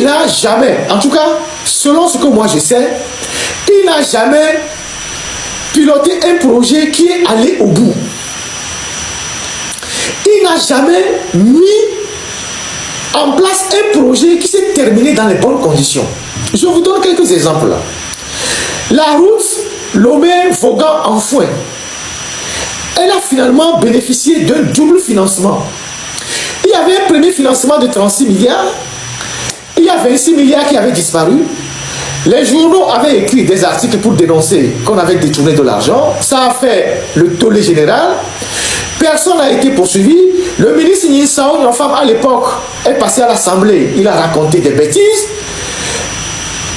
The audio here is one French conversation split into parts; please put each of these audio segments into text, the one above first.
n'a jamais, en tout cas, selon ce que moi je sais, il n'a jamais piloté un projet qui est allé au bout. Il n'a jamais mis en place un projet qui s'est terminé dans les bonnes conditions. Je vous donne quelques exemples. La route Lomé-Vaughan-Anfouin, elle a finalement bénéficié d'un double financement. Il y avait un premier financement de 36 milliards, il y a 26 milliards qui avaient disparu. Les journaux avaient écrit des articles pour dénoncer qu'on avait détourné de l'argent. Ça a fait le tollé général. Personne n'a été poursuivi. Le ministre Nissaou Nyonfam, à l'époque, est passé à l'Assemblée. Il a raconté des bêtises.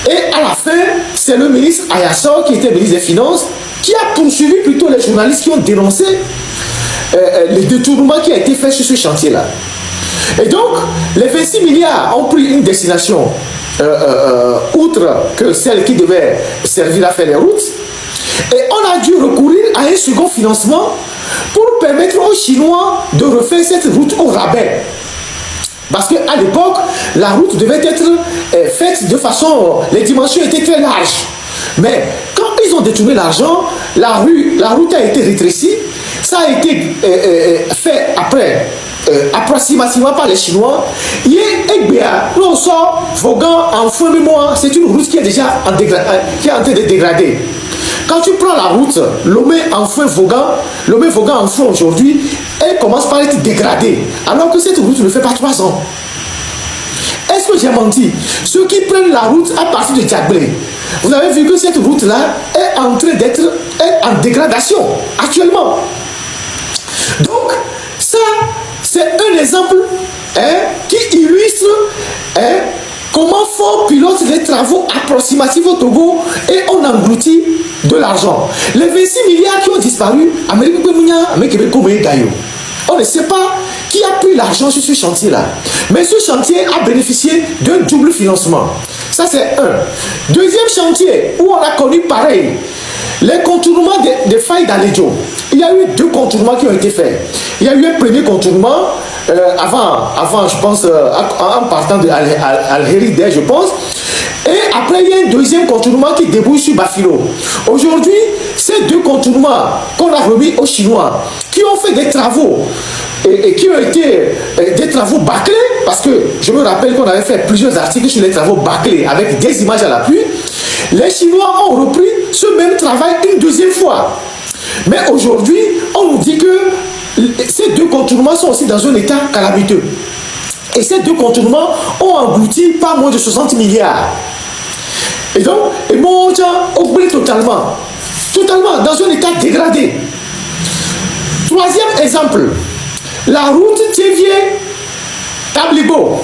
Et à la fin, c'est le ministre Ayassor, qui était ministre des Finances, qui a poursuivi plutôt les journalistes qui ont dénoncé les détournements qui ont été faits sur ce chantier-là. Et donc, les 26 milliards ont pris une destination outre que celle qui devait servir à faire les routes. Et on a dû recourir à un second financement pour permettre aux Chinois de refaire cette route au rabais. Parce qu'à l'époque, la route devait être faite de façon... Les dimensions étaient très larges. Mais quand ils ont détourné l'argent, la route a été rétrécie. Ça a été fait après, approximativement par les Chinois. C'est une route qui est déjà en train de dégrader. Quand tu prends la route Lomé-Vaughan-Anfouin aujourd'hui, elle commence par être dégradée. Alors que cette route ne fait pas 3 ans. Est-ce que j'ai menti? Ceux qui prennent la route à partir de Djagblé, vous avez vu que cette route-là est en train d'être en dégradation actuellement. Donc, ça, c'est un exemple qui illustre comment Fort pilote les travaux approximatifs au Togo et on engloutit de l'argent. Les 26 milliards qui ont disparu, on ne sait pas qui a pris l'argent sur ce chantier-là. Mais ce chantier a bénéficié d'un double financement. Ça, c'est un. Deuxième chantier, où on a connu pareil, les contournements des failles d'Aledjo. Il y a eu 2 contournements qui ont été faits. Il y a eu un premier contournement, avant je pense, en partant de Al-Héride, je pense. Et après, il y a un deuxième contournement qui débouche sur Bafilo. Aujourd'hui, ces 2 contournements qu'on a remis aux Chinois, qui ont fait des travaux, et qui ont été des travaux bâclés, parce que je me rappelle qu'on avait fait plusieurs articles sur les travaux bâclés, avec des images à l'appui. Les Chinois ont repris ce même travail une deuxième fois. Mais aujourd'hui, on nous dit que ces 2 contournements sont aussi dans un état calamiteux. Et ces 2 contournements ont englouti pas moins de 60 milliards. Et donc, on a oublié totalement dans un état dégradé. Troisième exemple, la route Thiévier-Tablibo.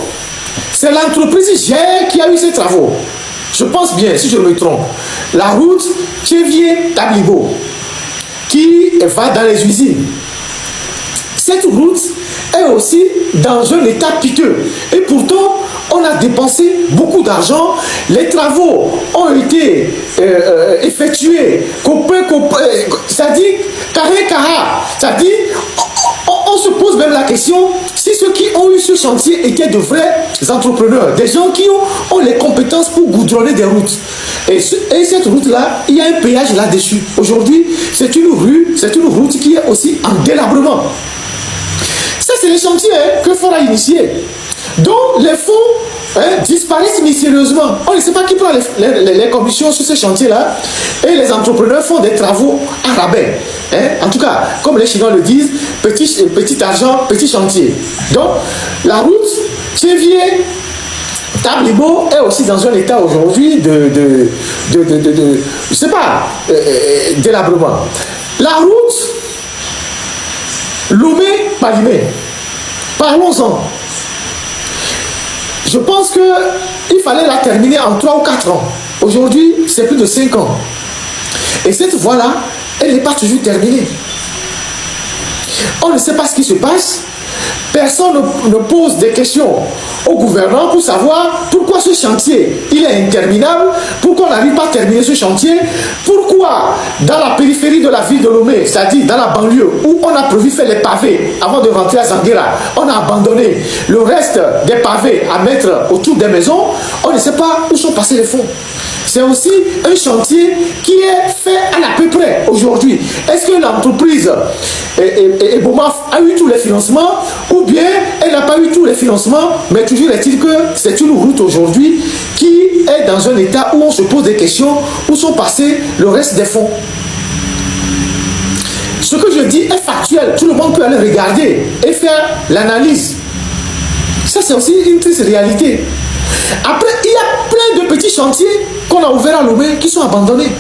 C'est l'entreprise GER qui a eu ces travaux. Je pense bien, si je me trompe. La route Thiévier-Tablibo qui va dans les usines. Cette route est aussi dans un état piteux. Et pourtant, on a dépensé beaucoup d'argent. Les travaux ont été effectués. C'est-à-dire, carré-carré. C'est-à-dire, on se pose même la question si ceux qui ont eu ce chantier étaient de vrais entrepreneurs, des gens qui ont les compétences pour goudronner des routes. Et cette route-là, il y a un péage là-dessus. Aujourd'hui, c'est une route qui est aussi en délabrement. Ça, c'est les chantiers que Fort a initiés. Donc, les fonds disparaissent mystérieusement. On ne sait pas qui prend les commissions sur ces chantiers-là. Et les entrepreneurs font des travaux à rabais. En tout cas, comme les Chinois le disent, petit argent, petit chantier. Donc, la route Thiévier Tablibo est aussi dans un état aujourd'hui je sais pas, délabrement. La route Lomé-Palimé, parlons-en. Je pense qu'il fallait la terminer en 3 ou 4 ans. Aujourd'hui, c'est plus de 5 ans. Et cette voie-là, elle n'est pas toujours terminée. On ne sait pas ce qui se passe. personne ne pose des questions au gouvernement pour savoir pourquoi ce chantier il est interminable, pourquoi on n'arrive pas à terminer ce chantier, pourquoi dans la périphérie de la ville de Lomé, c'est-à-dire dans la banlieue où on a prévu faire les pavés avant de rentrer à Zanguera, on a abandonné le reste des pavés à mettre autour des maisons, on ne sait pas où sont passés les fonds. C'est aussi un chantier qui est fait à peu près aujourd'hui. Est-ce que l'entreprise Ebomaf a eu tous les financements ou bien elle n'a pas eu tous les financements, mais toujours est-il que c'est une route aujourd'hui qui est dans un état où on se pose des questions, où sont passés le reste des fonds. Ce que je dis est factuel, tout le monde peut aller regarder et faire l'analyse. Ça c'est aussi une triste réalité. Après, il y a plein de petits chantiers qu'on a ouverts à Lomé qui sont abandonnés.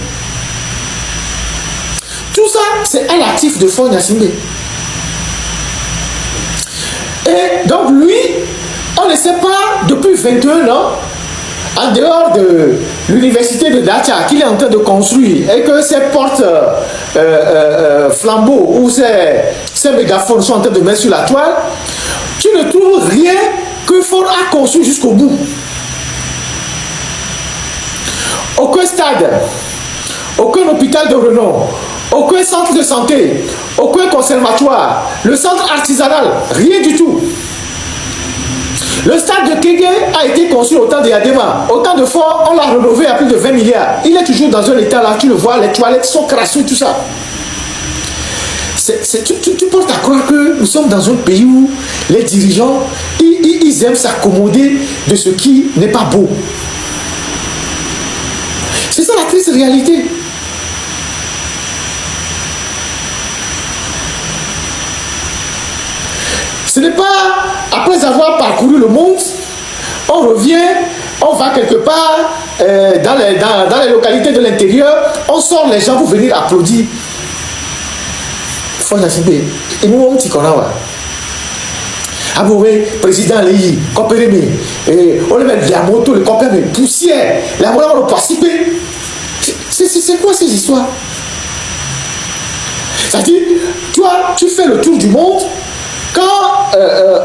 Tout ça, c'est à l'actif de Faure Gnassingbé. Et donc lui, on ne sait pas depuis 21 ans, en dehors de l'université de Dacha qu'il est en train de construire et que ses portes flambeaux ou ses mégaphones sont en train de mettre sur la toile, tu ne trouves rien que Faure a construit jusqu'au bout. Aucun stade, aucun hôpital de renom, aucun centre de santé, aucun conservatoire, le centre artisanal, rien du tout. Le stade de Kégué a été construit au temps de Yadema. Au temps de Faure, on l'a rénové à plus de 20 milliards. Il est toujours dans un état là, tu le vois, les toilettes sont crassées, tout ça. Tu portes à croire que nous sommes dans un pays où les dirigeants, ils aiment s'accommoder de ce qui n'est pas beau. C'est ça la triste réalité. Ce n'est pas après avoir parcouru le monde, on revient, on va quelque part dans les localités de l'intérieur, on sort les gens pour venir applaudir. Faure Gnassingbé, et nous on t'y connaît. Aboué, président Léhi, Copérémé, on le met de la moto, le Copérémé, poussière, la moto, on le participer. C'est quoi ces histoires? C'est-à-dire, toi, tu fais le tour du monde, quand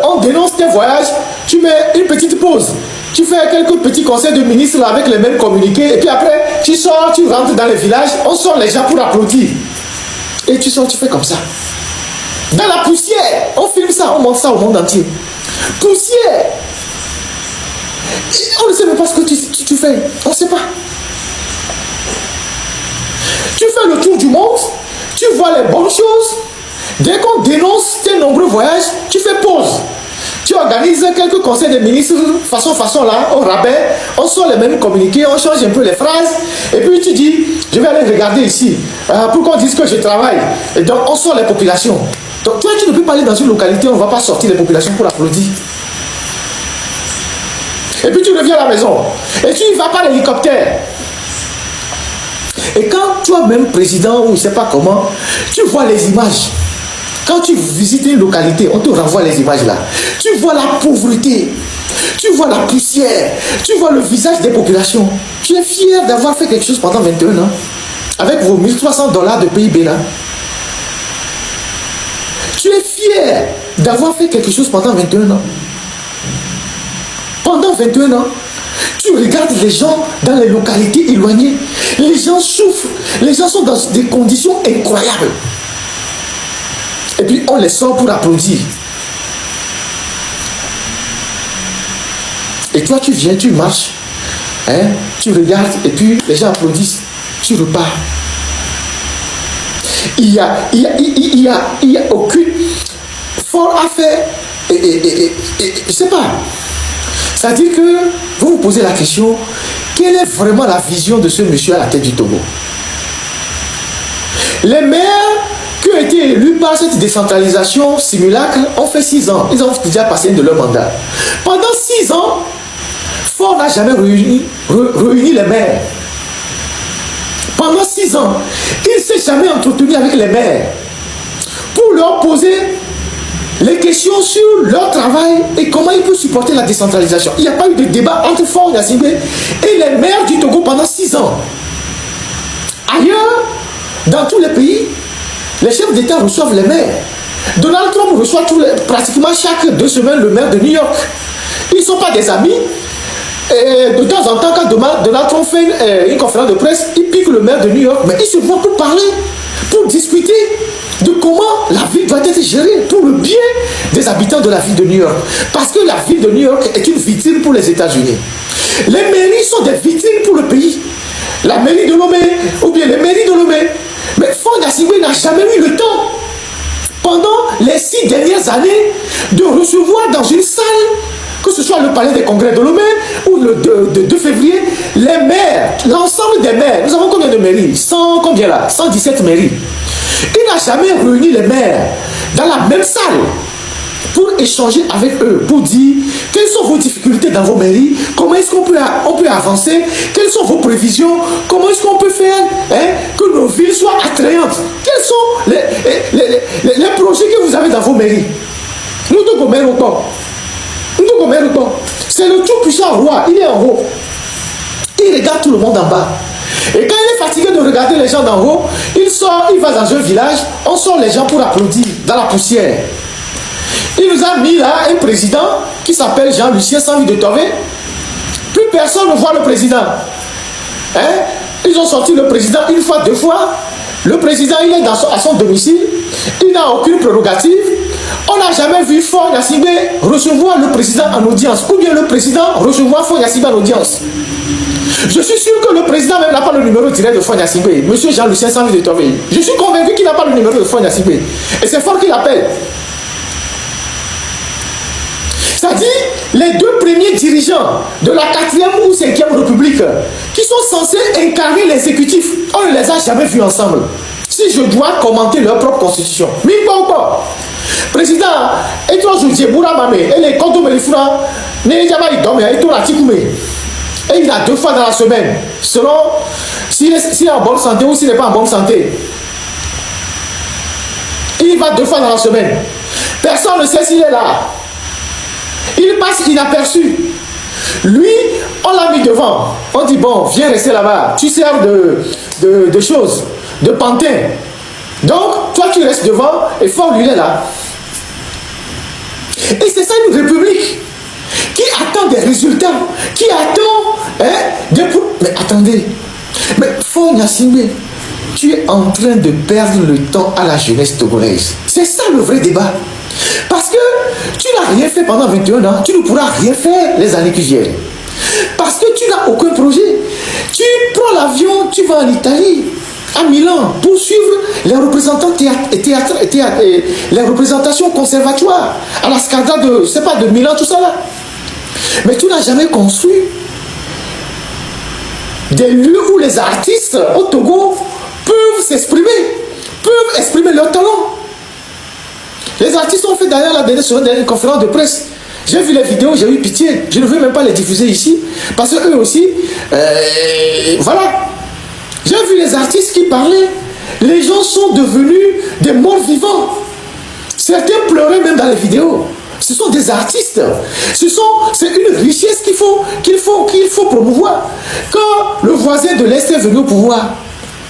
on dénonce tes voyages, tu mets une petite pause. Tu fais quelques petits conseils de ministres là, avec les mêmes communiqués, et puis après, tu sors, tu rentres dans les villages, on sort les gens pour applaudir. Et tu sors, tu fais comme ça. Dans la poussière, on filme ça, on montre ça au monde entier. Poussière. Et on ne sait même pas ce que tu fais. On ne sait pas. Tu fais le tour du monde, tu vois les bonnes choses. Dès qu'on dénonce tes nombreux voyages, tu fais pause. Tu organises quelques conseils des ministres, façon là, au rabais, on sort les mêmes communiqués, on change un peu les phrases, et puis tu dis, je vais aller regarder ici, pour qu'on dise que je travaille. Et donc on sort les populations. Donc toi, tu ne peux pas aller dans une localité, on ne va pas sortir les populations pour applaudir. Et puis tu reviens à la maison, et tu ne vas pas l'hélicoptère. Et quand toi-même, président, ou je ne sais pas comment, tu vois les images. Quand tu visites une localité, on te renvoie les images là. Tu vois la pauvreté, tu vois la poussière, tu vois le visage des populations. Tu es fier d'avoir fait quelque chose pendant 21 ans, avec vos $1300 de PIB là. Tu es fier d'avoir fait quelque chose pendant 21 ans. Pendant 21 ans, tu regardes les gens dans les localités éloignées. Les gens souffrent. Les gens sont dans des conditions incroyables. Et puis on les sort pour applaudir. Et toi tu viens, tu marches, hein, tu regardes et puis les gens applaudissent. Tu repars. Il y a aucune Faure à faire. Je sais pas. C'est-à-dire que vous vous posez la question, quelle est vraiment la vision de ce monsieur à la tête du Togo? Les maires qui ont été élus par cette décentralisation simulacre ont fait 6 ans. Ils ont déjà passé de leur mandat. Pendant 6 ans, Faure n'a jamais réuni les maires. Pendant 6 ans, il ne s'est jamais entretenu avec les maires pour leur poser les questions sur leur travail et comment ils peuvent supporter la décentralisation. Il n'y a pas eu de débat entre Faure Gnassingbé et les maires du Togo pendant 6 ans. Ailleurs, dans tous les pays, les chefs d'État reçoivent les maires. Donald Trump reçoit pratiquement chaque 2 semaines le maire de New York. Ils ne sont pas des amis. Et de temps en temps, quand Donald Trump fait une conférence de presse, il pique le maire de New York, mais ils se voient pour parler, pour discuter de comment la ville doit être gérée pour le bien des habitants de la ville de New York. Parce que la ville de New York est une vitrine pour les États-Unis. Les mairies sont des vitrines pour le pays. La mairie de Lomé, ou bien les mairies de Lomé. Mais Faure Gnassingbé n'a jamais eu le temps, pendant les 6 dernières années, de recevoir dans une salle, que ce soit le palais des congrès de Lomé ou le 2 février, les maires, l'ensemble des maires. Nous avons combien de mairies? 117 mairies. Il n'a jamais réuni les maires dans la même salle pour échanger avec eux, pour dire quelles sont vos difficultés dans vos mairies, comment est-ce qu'on peut avancer, quelles sont vos prévisions, comment est-ce qu'on peut faire que nos villes soient attrayantes, quels sont les projets que vous avez dans vos mairies. Nous devons mettre au temps. C'est le tout-puissant roi, il est en haut. Il regarde tout le monde en bas. Et quand il est fatigué de regarder les gens d'en haut, il sort, il va dans un village, on sort les gens pour applaudir dans la poussière. Il nous a mis là un président qui s'appelle Jean-Lucien Sanvi de Tové. Plus personne ne voit le président. Ils ont sorti le président une fois, 2 fois. Le président, il est à son domicile. Il n'a aucune prérogative. On n'a jamais vu Faure Gnassingbé recevoir le président en audience. Ou bien le président recevoir Faure Gnassingbé en audience. Je suis sûr que le président même n'a pas le numéro direct de Faure Gnassingbé. Monsieur Jean-Lucien Sanvi de Tové. Je suis convaincu qu'il n'a pas le numéro de Faure Gnassingbé. Et c'est Faure qui l'appelle. C'est-à-dire les 2 premiers dirigeants de la 4e ou 5e République qui sont censés incarner l'exécutif, on ne les a jamais vus ensemble. Si je dois commenter leur propre constitution, mais pas ou pas. Président, et toi, je Boura Mame, et les Kondo Melifura, et il a 2 fois dans la semaine, selon s'il est en bonne santé ou s'il n'est pas en bonne santé. Il va 2 fois dans la semaine. Personne ne sait s'il est là. Il passe inaperçu. Lui, on l'a mis devant. On dit, bon, viens rester là-bas. Tu sers de choses, de pantin. Donc, toi, tu restes devant et Faure, lui, il est là. Et c'est ça une république qui attend des résultats, qui attend Mais attendez, mais Faure Gnassingbé, tu es en train de perdre le temps à la jeunesse togolaise. C'est ça le vrai débat. Parce que tu n'as rien fait pendant 21 ans, tu ne pourras rien faire les années qui viennent. Parce que tu n'as aucun projet. Tu prends l'avion, tu vas en Italie, à Milan, pour suivre les représentants les représentations conservatoires, à la Scala de Milan, tout ça là. Mais tu n'as jamais construit des lieux où les artistes au Togo peuvent s'exprimer, peuvent exprimer leur talent. Les artistes ont fait d'ailleurs la dernière conférence de presse. J'ai vu les vidéos, j'ai eu pitié. Je ne veux même pas les diffuser ici. Parce que eux aussi, voilà. J'ai vu les artistes qui parlaient. Les gens sont devenus des morts vivants. Certains pleuraient même dans les vidéos. Ce sont des artistes. C'est une richesse qu'il faut promouvoir. Quand le voisin de l'Est est venu au pouvoir,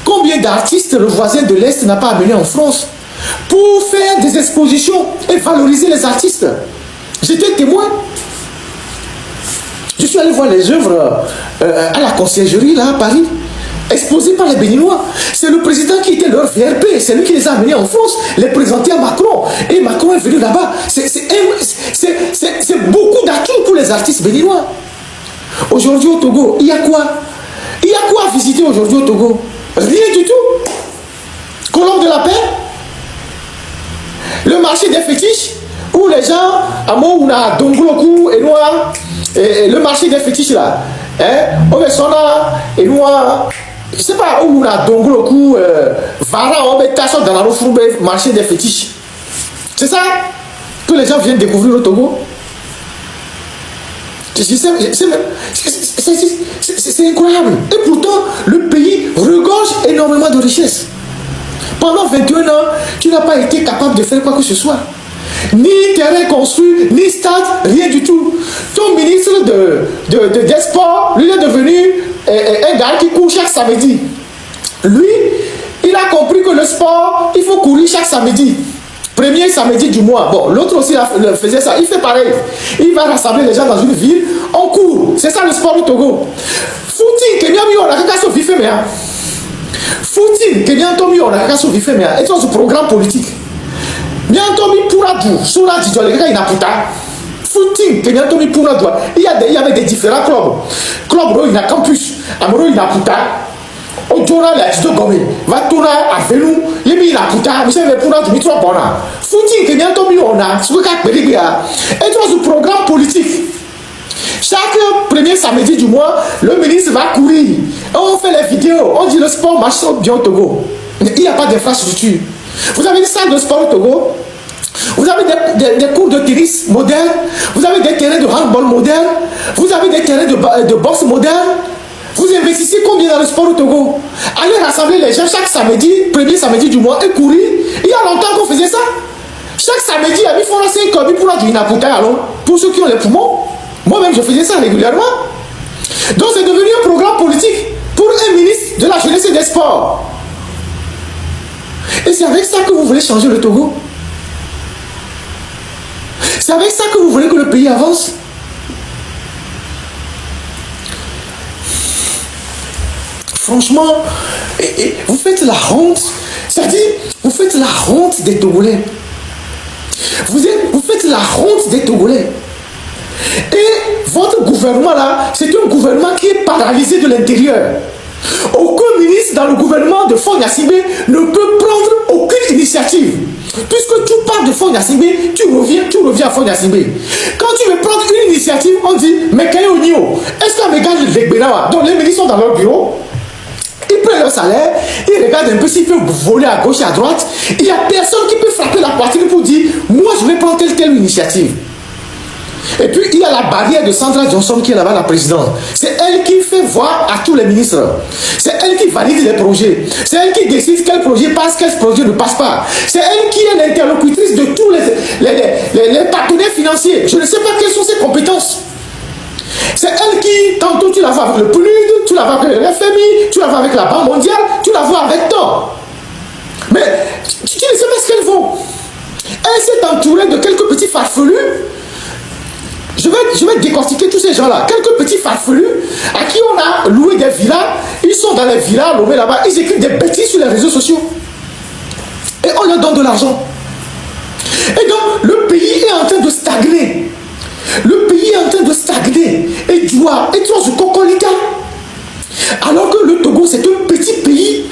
combien d'artistes le voisin de l'Est n'a pas amené en France pour faire des expositions et valoriser les artistes? J'étais témoin. Je suis allé voir les œuvres à la conciergerie là à Paris, exposées par les Béninois. C'est le président qui était leur VRP, c'est lui qui les a amenés en France, les présenter à Macron. Et Macron est venu là-bas. C'est beaucoup d'atouts pour les artistes béninois. Aujourd'hui au Togo, il y a quoi? Il y a quoi à visiter aujourd'hui au Togo? Rien du tout. Colombe de la paix, le marché des fétiches, où les gens, à Mouna, Dongoloku et Noir, le marché des fétiches là, Obesona et Noir, je sais pas, où on a Dongoloku, Vara, on met Tasso dans la Roufroube, marché des fétiches. C'est ça que les gens viennent découvrir au Togo. C'est incroyable. Et pourtant, le pays regorge énormément de richesses. Pendant 21 ans, tu n'as pas été capable de faire quoi que ce soit. Ni terrain construit, ni stade, rien du tout. Ton ministre des Sports, lui est devenu un gars qui court chaque samedi. Lui, il a compris que le sport, il faut courir chaque samedi. premier samedi du mois. Bon, l'autre aussi faisait ça. Il fait pareil. Il va rassembler les gens dans une ville. On court. C'est ça le sport du Togo. Footing, Kenya mi on a qu'à se vivre mais. Footing, Kenya Tomi on a qu'à se vivre mais. Et c'est un programme politique. Bientôt mi pourra tout. Sur la dit les gars il n'a pas. Footing, Kenya Tomi pourra tout. Il y avait des différents clubs. Club il a campus. Amoro il n'a pas. O jona la to gomi va tourner à Vénou il mi la puta mi se me pour tu mi trop bona footing que bientôt mi on a ce que pédibia et tout ce programme politique chaque premier samedi du mois le ministre va courir on fait les vidéos on dit le sport marche bien au Togo il n'y a pas d'infrastructure vous avez une salle de sport au Togo vous avez des cours de tennis modernes vous avez des terrains de handball modernes vous avez des terrains de boxe modernes. Vous investissez combien dans le sport au Togo? Allez rassembler les gens chaque samedi, premier samedi du mois et courir. Il y a longtemps qu'on faisait ça. Chaque samedi, il faut lancer un commis pour la du Naputa alors. Pour ceux qui ont les poumons. Moi-même, je faisais ça régulièrement. Donc, c'est devenu un programme politique pour un ministre de la jeunesse et des sports. Et c'est avec ça que vous voulez changer le Togo? C'est avec ça que vous voulez que le pays avance? Franchement, vous faites la honte. C'est-à-dire, vous faites la honte des Togolais. Vous faites la honte des Togolais. Et votre gouvernement là, c'est un gouvernement qui est paralysé de l'intérieur. Aucun ministre dans le gouvernement de Faure Gnassingbé ne peut prendre aucune initiative. Puisque tu parles de Faure Gnassingbé, tu reviens à Faure Gnassingbé. Quand tu veux prendre une initiative, on dit, mais quel est au niveau? Est-ce qu'un méga de Legbena, donc les ministres sont dans leur bureau? Ils prennent leur salaire, ils regardent un peu s'ils peuvent voler à gauche et à droite. Il n'y a personne qui peut frapper la poitrine pour dire moi je vais prendre telle initiative. Et puis il y a la barrière de Sandra Johnson qui est là-bas, la présidente. C'est elle qui fait voir à tous les ministres. C'est elle qui valide les projets. C'est elle qui décide quel projet passe, quel projet ne passe pas. C'est elle qui est l'interlocutrice de tous les partenaires financiers. Je ne sais pas quelles sont ses compétences. C'est elle qui, tantôt tu la vois avec le PNUD, tu la vois avec le FMI, tu la vois avec la Banque mondiale, tu la vois avec toi. Mais tu ne sais pas ce qu'elles font. Elle s'est entourée de quelques petits farfelus. Je vais décortiquer tous ces gens-là. Quelques petits farfelus à qui on a loué des villas. Ils sont dans les villas, nommés là-bas. Ils écrivent des bêtises sur les réseaux sociaux. Et on leur donne de l'argent. Et donc, le pays est en train de stagner. Le pays est en train de stagner et doit être sous cocolita. Alors que le Togo, c'est un petit pays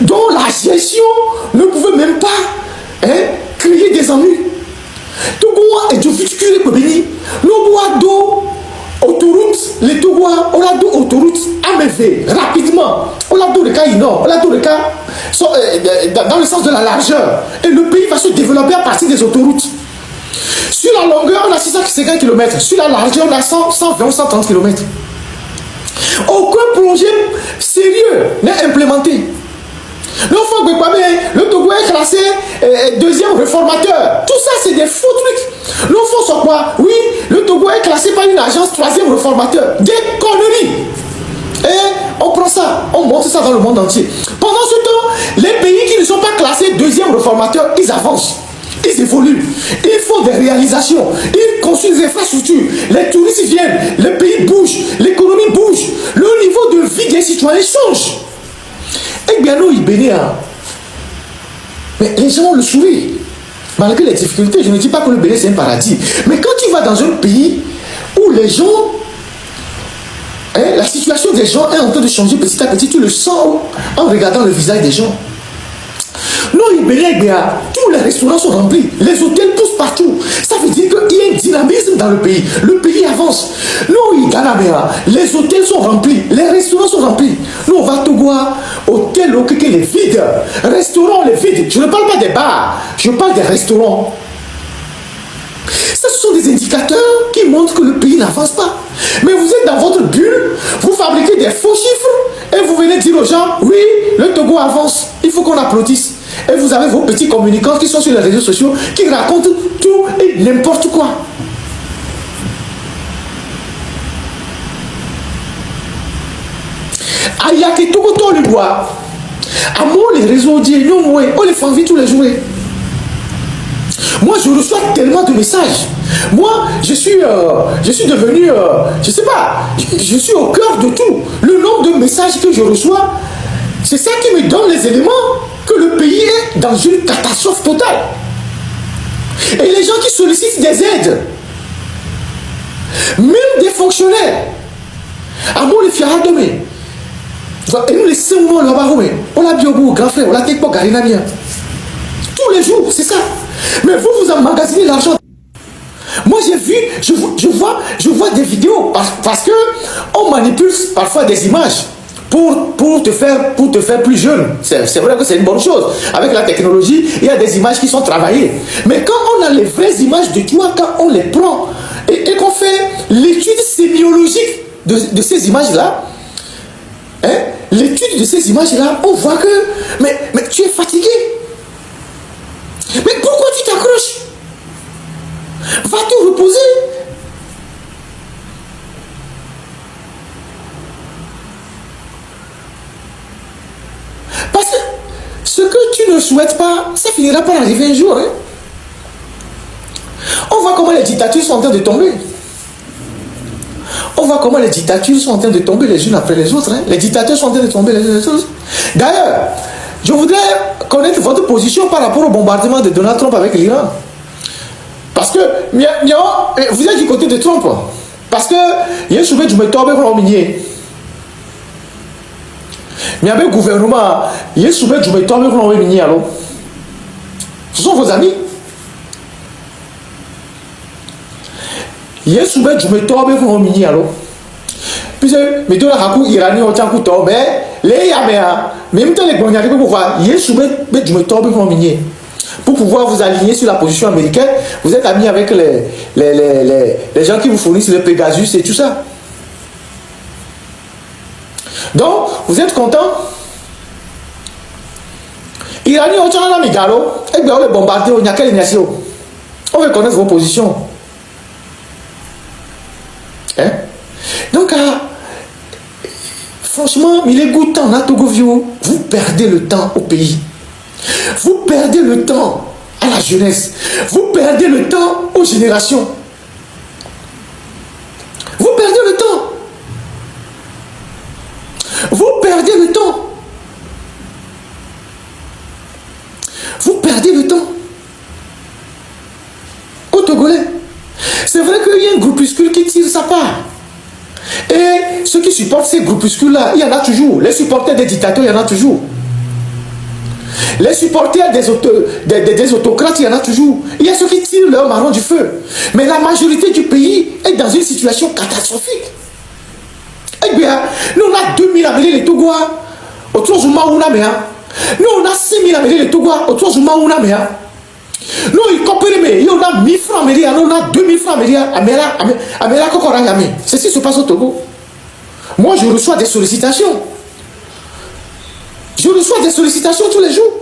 dont la gestion ne pouvait même pas créer des ennuis. Togo est de viticule et béni. Le bois d'eau, autoroute, les Togois, on a d'eau autoroute, AMV, rapidement. On a d'eau de cas inor, on a d'eau de cas dans le sens de la largeur. Et le pays va se développer à partir des autoroutes. Sur la longueur, on a 650 km. Sur la largeur, on a 120 ou 130 km. Aucun projet sérieux n'est implémenté. Le Togo est classé deuxième réformateur. Tout ça, c'est des faux trucs. Le fond, c'est quoi? Oui, le Togo est classé par une agence troisième réformateur. Des conneries. Et on prend ça, on montre ça dans le monde entier. Pendant ce temps, les pays qui ne sont pas classés deuxième réformateur, ils avancent. Ils évoluent, ils font des réalisations, ils construisent des infrastructures, les touristes viennent, le pays bouge, l'économie bouge, le niveau de vie des citoyens change. Et bien nous, il bénit. Mais les gens ont le sourire. Malgré les difficultés, je ne dis pas que le Bénin c'est un paradis. Mais quand tu vas dans un pays où les gens, la situation des gens est en train de changer petit à petit, tu le sens en regardant le visage des gens. Non, il tous les restaurants sont remplis, les hôtels poussent partout. Ça veut dire qu'il y a un dynamisme dans le pays. Le pays avance. Non, les hôtels sont remplis, les restaurants sont remplis. Nous, on va tout voir, hôtel, les vides, restaurants, les vides. Je ne parle pas des bars, je parle des restaurants. Ça, ce sont des indicateurs qui montrent que le pays n'avance pas. Mais vous êtes dans votre bulle, vous fabriquez des faux chiffres et vous venez dire aux gens, oui, le Togo avance, il faut qu'on applaudisse. Et vous avez vos petits communicants qui sont sur les réseaux sociaux qui racontent tout et n'importe quoi. Ayaki Togo to le bois. À moi, les réseaux disent, non, on les fait envie tous les jours. Moi, je reçois tellement de messages. Moi, je suis devenu, je sais pas, je suis au cœur de tout. Le nombre de messages que je reçois, c'est ça qui me donne les éléments que le pays est dans une catastrophe totale. Et les gens qui sollicitent des aides, même des fonctionnaires, à moi, les fiara domé. Et nous, les 5 mois, on l'a bien au grand frère, on l'a pas garé bien. Tous les jours, c'est ça. Mais vous, vous emmagasinez l'argent. Moi, j'ai vu, je vois des vidéos parce que on manipule parfois des images pour te faire plus jeune. C'est vrai que c'est une bonne chose. Avec la technologie, il y a des images qui sont travaillées. Mais quand on a les vraies images de toi, quand on les prend et qu'on fait l'étude sémiologique de ces images-là, hein, l'étude de ces images-là, on voit que mais tu es fatigué. Mais pourquoi tu t'accroches? Va te reposer. Parce que ce que tu ne souhaites pas, ça finira par arriver un jour. Hein? On voit comment les dictatures sont en train de tomber. On voit comment les dictatures sont en train de tomber les unes après les autres. Hein? Les dictatures sont en train de tomber les unes après les autres. D'ailleurs, je voudrais connaître votre position par rapport au bombardement de Donald Trump avec l'Iran. Parce que, vous êtes du côté de Trump. Parce que, il y a souvent du méthode pour l'ominier. Mais avec le gouvernement, il y a souvent du méthode pour l'ominier. Alors, ce sont vos amis. Il y a souvent du méthode pour l'ominier. Alors, puis, mais de la raconte iranien autant que toi, mais les yaméas, même dans les Guanari, pour voir, il y a souvent du méthode pour l'ominier. Pour pouvoir vous aligner sur la position américaine, vous êtes amis avec les gens qui vous fournissent le Pegasus et tout ça. Donc, vous êtes content? Iranien, on tient un amigalo, et bien on les bombarde, on n'y a quelle nation. On veut connaître vos positions. Hein? Donc, franchement, il est goûtant, vous perdez le temps au pays. Vous perdez le temps à la jeunesse. Vous perdez le temps aux générations. Vous perdez le temps. Vous perdez le temps. Vous perdez le temps. Au Togolais. C'est vrai qu'il y a un groupuscule qui tire sa part. Et ceux qui supportent ces groupuscules-là, il y en a toujours. Les supporters des dictateurs, il y en a toujours. Les supporters des autocrates, il y en a toujours. Il y a ceux qui tirent leur marron du feu. Mais la majorité du pays est dans une situation catastrophique. Eh bien, nous on a 2000 améliés les Togois. Autour du Maounamea. Nous on a 6000 améliés les Togois. Autour du Maounamea. Nous on a 1000 francs améliés. Nous on a 2000 francs améliés. Améla Kokorangami. C'est ce qui se passe au Togo. Moi je reçois des sollicitations. Je reçois des sollicitations tous les jours.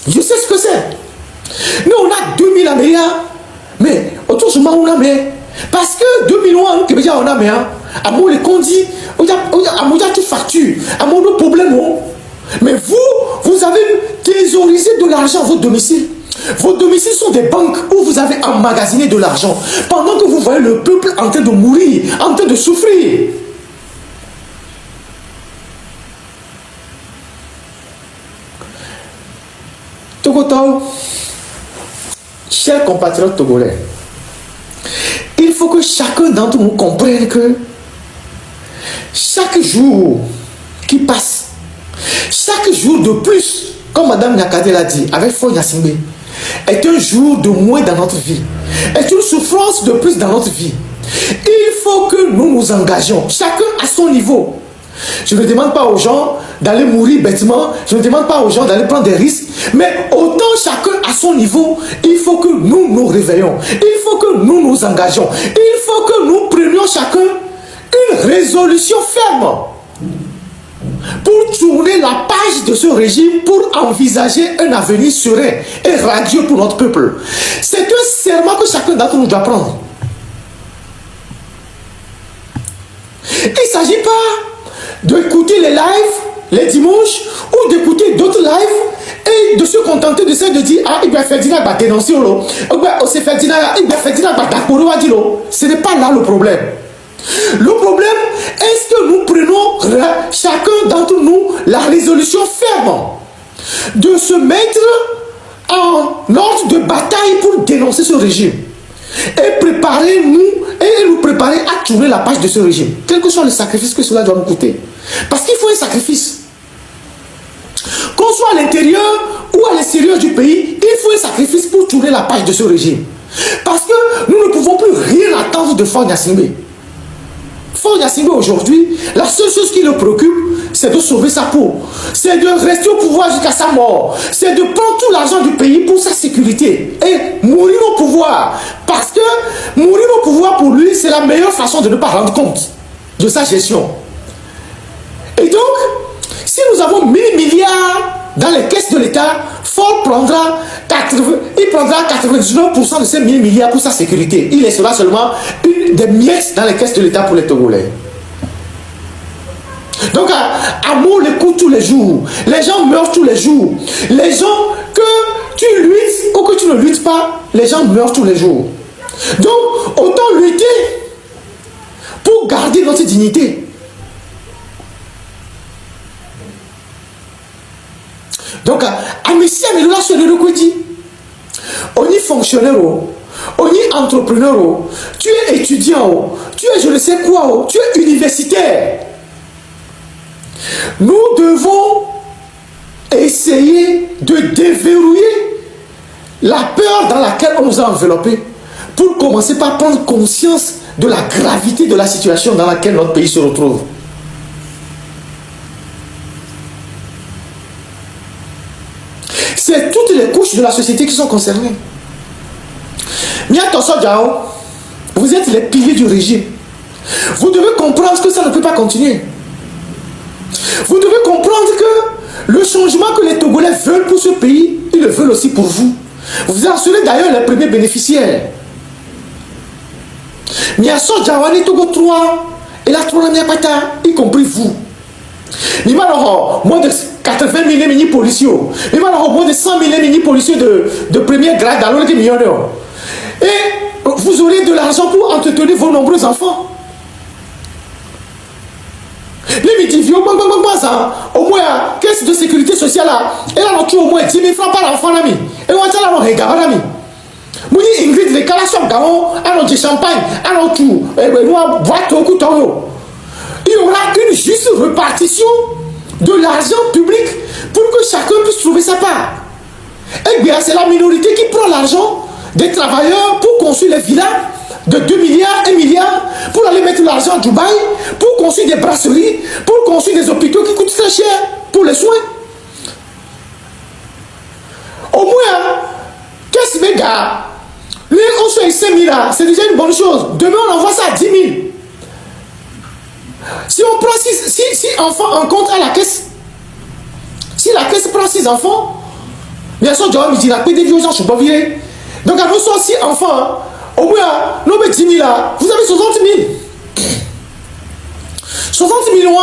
Je sais ce que c'est. Nous, on a 2000 amélias. Mais, autour de moi, on a mais. Parce que 2001, on a mais. À mon les condis, on a tout facture. À mon problème. Mais vous avez thésaurisé de l'argent à votre domicile. Vos domiciles sont des banques où vous avez emmagasiné de l'argent. Pendant que vous voyez le peuple en train de mourir, en train de souffrir. Togoto, chers compatriotes togolais, il faut que chacun d'entre nous comprenne que chaque jour qui passe, chaque jour de plus, comme Madame Nyakade l'a dit, avec Fo Nyasingbe, est un jour de moins dans notre vie, est une souffrance de plus dans notre vie. Il faut que nous nous engagions, chacun à son niveau. Je ne demande pas aux gens d'aller mourir bêtement, je ne demande pas aux gens d'aller prendre des risques, mais autant chacun à son niveau, il faut que nous nous réveillons, il faut que nous nous engagions, il faut que nous prenions chacun une résolution ferme pour tourner la page de ce régime, pour envisager un avenir serein et radieux pour notre peuple. C'est un serment que chacun d'entre nous doit prendre. Il ne s'agit pas d'écouter les lives les dimanches ou d'écouter d'autres lives Et de se contenter de ça, de dire, ah, il va Ferdinand va dénoncer, c'est Ferdinand, il va Ferdinand va d'accord, ce n'est pas là le problème. Le problème, est-ce que nous prenons chacun d'entre nous la résolution ferme de se mettre en ordre de bataille pour dénoncer ce régime et nous préparer à tourner la page de ce régime, quel que soit le sacrifice que cela doit nous coûter. Parce qu'il faut un sacrifice. Qu'on soit à l'intérieur ou à l'extérieur du pays, il faut un sacrifice pour tourner la page de ce régime. Parce que nous ne pouvons plus rien attendre de Faure Gnassingbé. Faure Gnassingbé aujourd'hui, la seule chose qui le préoccupe, c'est de sauver sa peau. C'est de rester au pouvoir jusqu'à sa mort. C'est de prendre tout l'argent du pays pour sa sécurité. Et mourir au pouvoir. Parce que mourir au pouvoir pour lui, c'est la meilleure façon de ne pas rendre compte de sa gestion. Et donc, si nous avons 1000 milliards dans les caisses de l'État, Faure prendra 99% de ces 1000 milliards pour sa sécurité. Il laissera seulement une des miettes dans les caisses de l'État pour les Togolais. Donc, Amour les coups tous les jours. Les gens meurent tous les jours. Les gens, que tu luttes ou que tu ne luttes pas, les gens meurent tous les jours. Donc, autant lutter pour garder notre dignité. Donc, Amicia Meloula se le reconnaît. On y fonctionnaire, on y entrepreneur, tu es étudiant, tu es je ne sais quoi, tu es universitaire. Nous devons essayer de déverrouiller la peur dans laquelle on nous a enveloppés pour commencer par prendre conscience de la gravité de la situation dans laquelle notre pays se retrouve. C'est toutes les couches de la société qui sont concernées. Miato Sodjao, vous êtes les piliers du régime. Vous devez comprendre que ça ne peut pas continuer. Vous devez comprendre que le changement que les Togolais veulent pour ce pays, ils le veulent aussi pour vous. Vous en serez d'ailleurs les premiers bénéficiaires. Miaso Djawani Togo 3 et la 3 Miapata, y compris vous. Moins de 80 000 mini-policiers. Moins de 100 000 mini-policiers de premier grade dans l'autre millionnaire. Et vous aurez de l'argent pour entretenir vos nombreux enfants. Les médivions, au moins, caisse de sécurité sociale, et là, on trouve au moins 10 000 francs par enfant. Et on va dire, on regarde. Mouni Ingrid, les calassons, on du champagne, on tout, on boit au couteau. Il y aura une juste répartition de l'argent public pour que chacun puisse trouver sa part. Et bien, c'est la minorité qui prend l'argent des travailleurs pour construire les villas de 2 milliards, 1 milliard, pour aller mettre l'argent à Dubaï, pour construire des brasseries, pour construire des hôpitaux qui coûtent très cher pour les soins. Au moins, qu'est-ce que les gars, on soit 5 000 là, c'est déjà une bonne chose. Demain, on envoie ça à 10 000. Si on prend 6 enfants en compte à la caisse, si la caisse prend 6 enfants, bien sûr, Dieu me dit, la paix des vieux gens, je ne suis pas viré. Donc, à nous, soit 6 enfants, au moins, nous, 10 000 là, vous avez 60 000. 60 000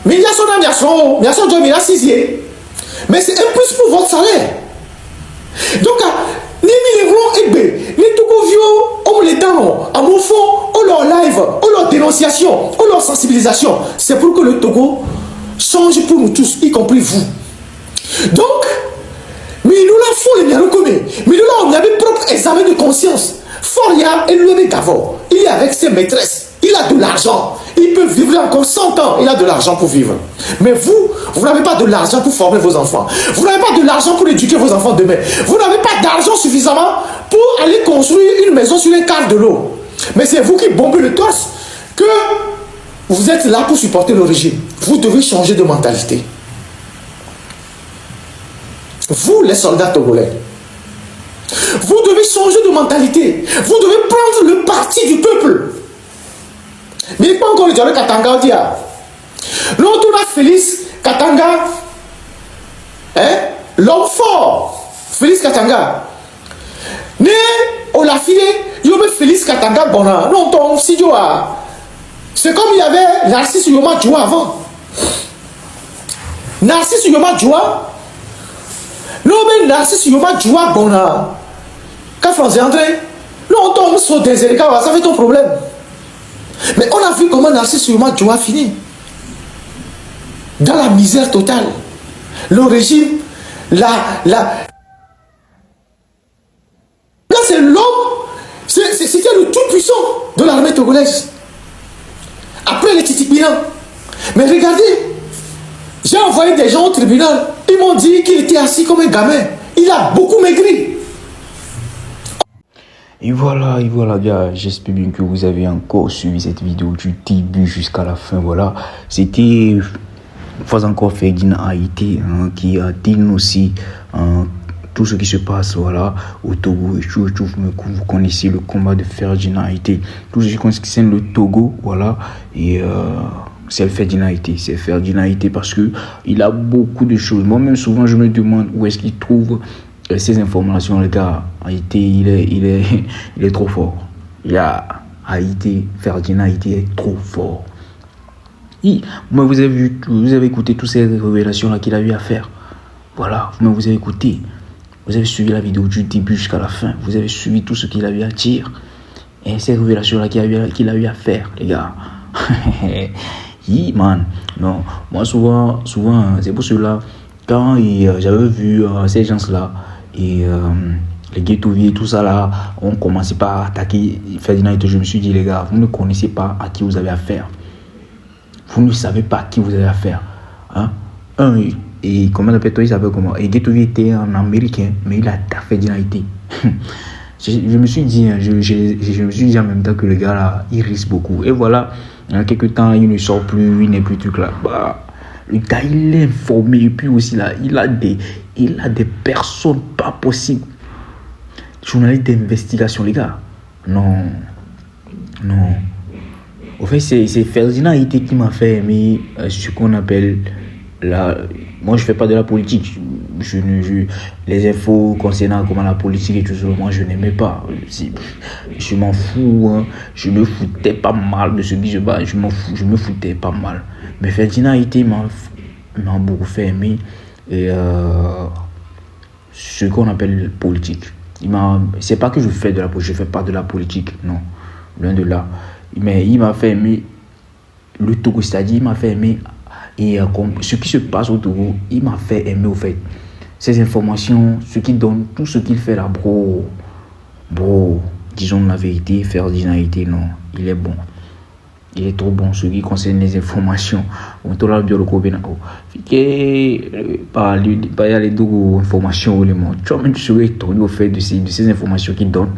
mais il y a son âme, il y a son, il y a son job, il y a 6. Mais c'est un plus pour votre salaire. Donc, ni tout vieux, on les dents, à mon fond, on leur live, on leur dénonciation, on leur sensibilisation. C'est pour que le Togo change pour nous tous, y compris vous. Donc, mais nous là, faut les bien reconnaître. Mais nous là, on avait propre examen de conscience. Foria et lui d'abord. Il est avec ses maîtresses. Il a de l'argent. Il peut vivre encore 100 ans. Il a de l'argent pour vivre. Mais vous n'avez pas de l'argent pour former vos enfants. Vous n'avez pas de l'argent pour éduquer vos enfants demain. Vous n'avez pas d'argent suffisamment pour aller construire une maison sur un quart de l'eau. Mais c'est vous qui bombez le torse que vous êtes là pour supporter le régime. Vous devez changer de mentalité. Vous, les soldats togolais, vous devez changer de mentalité. Vous devez prendre le parti du peuple. Mais il n'est pas encore le dialogue Katanga, on dit. L'autre, on a Félix Katanga, hein? L'homme fort, Félix Katanga. Mais on l'a filé, il y avait Félix Katanga, bon, non, ton si c'est comme il y avait Narcisse Yoma Djoua avant. Narcisse Yoma Djoua, Non, mais Narcisse Yoma Djoua Bona. Quand François André, nous on tombe sur des éléments, ça fait ton problème. Mais on a vu comment Narcisse Yoma Djoua fini. Dans la misère totale. Le régime, là c'est l'homme, c'était le tout puissant de l'armée togolaise. Après les Titipiens. Mais regardez, j'ai envoyé des gens au tribunal. Ils m'ont dit qu'il était assis comme un gamin. Il a beaucoup maigri. Et voilà, gars, j'espère bien que vous avez encore suivi cette vidéo du début jusqu'à la fin. Voilà, c'était pas encore Ferdinand Haïté qui a dit aussi tout ce qui se passe voilà, au Togo. Et tout, vous connaissez le combat de Ferdinand Haïté. Tout ce qui concerne le Togo, voilà, et c'est le Ferdinand Haïté. C'est Ferdinand Haïté parce que il a beaucoup de choses. Moi-même, souvent, je me demande où est-ce qu'il trouve ces informations. Le gars, Haïté, il est trop fort. Il y a Haïté, Ferdinand Haïté est trop fort. Moi, vous avez écouté toutes ces révélations-là qu'il a eu à faire. Voilà, vous avez écouté. Vous avez suivi la vidéo du début jusqu'à la fin. Vous avez suivi tout ce qu'il a eu à dire. Et ces révélations-là qu'il a eu à faire, les gars. Man. Non, moi, souvent c'est pour cela, quand j'avais vu ces gens-là, et les ghettoviers et tout ça là, on commençait pas à attaquer Ferdinand. Je me suis dit, les gars, vous ne connaissez pas à qui vous avez affaire. Vous ne savez pas à qui vous avez affaire. Hein? Et comment il s'appelle comment? Et Ghettovier était un Américain, mais il a Ferdinand Haïté. Je me suis dit, je me suis dit en même temps que le gars là, il risque beaucoup. Et voilà, il y a quelques temps, il ne sort plus, il n'est plus truc là. Bah, le gars, il est informé. Et puis aussi là, il a des personnes pas possibles. Journaliste d'investigation, les gars. Non. Au fait, c'est Ferdinand Haïté qui m'a fait aimer ce qu'on appelle moi, je fais pas de la politique. Les infos concernant comment la politique et tout ça, moi, je n'aimais pas. Je m'en fous. Hein. Je me foutais pas mal de ce qui se passe. Je me foutais pas mal. Mais Ferdinand Haïté m'a beaucoup fait aimer ce qu'on appelle politique. C'est pas que je fais de la politique. Je fais pas de la politique. Non. Loin de là. Mais il m'a fait aimer le Togo, c'est-à-dire il m'a fait aimer et ce qui se passe au Togo, il m'a fait aimer au fait ces informations, ce qu'il donne, tout ce qu'il fait là, bro, disons la vérité, Ferdinand Haïté, non, il est bon, il est trop bon, ce qui concerne les informations. On te l'a dit le Kobenako, par y a les deux informations, tu vois, même tu serais étonné au fait de ces informations qu'il donne.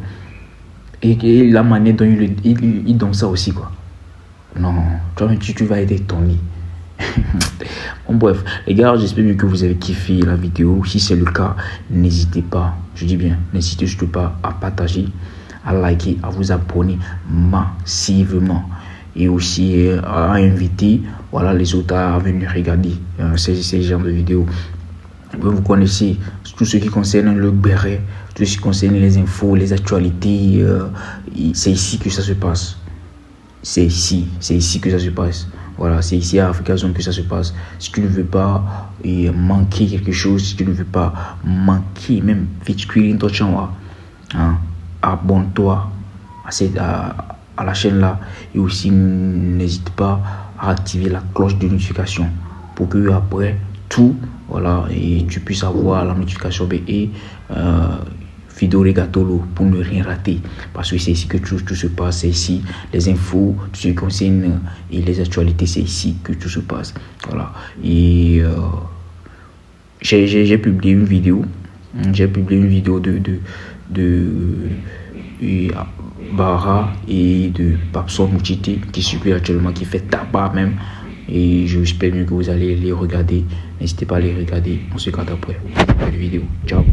Et la manière dont il donne ça aussi, quoi. Non, tu vas être étonné. Bon, bref, les gars, j'espère bien que vous avez kiffé la vidéo. Si c'est le cas, n'hésitez pas, je dis bien, n'hésitez surtout pas à partager, à liker, à vous abonner massivement. Et aussi à inviter voilà, les autres à venir regarder ces genres de vidéos. Vous connaissez tout ce qui concerne le béret, tout ce qui concerne les infos, les actualités. C'est ici que ça se passe. C'est ici que ça se passe. Voilà, c'est ici à Africa Zone que ça se passe. Si tu ne veux pas manquer quelque chose, si tu ne veux pas manquer, même featuring ton channel, hein, abonne-toi à la chaîne là. Et aussi, n'hésite pas à activer la cloche de notification pour que après tout, voilà, et tu puisses avoir la notification et vidéo regatolo pour ne rien rater, parce que c'est ici que tout se passe, c'est ici les infos, tout ce qui concerne et les actualités, c'est ici que tout se passe. Voilà, et j'ai publié une vidéo, de Bara et de Papson Mouchiti qui circule actuellement, qui fait tabac même. Et j'espère bien que vous allez les regarder. N'hésitez pas à les regarder. On se regarde après. Belle vidéo. Ciao.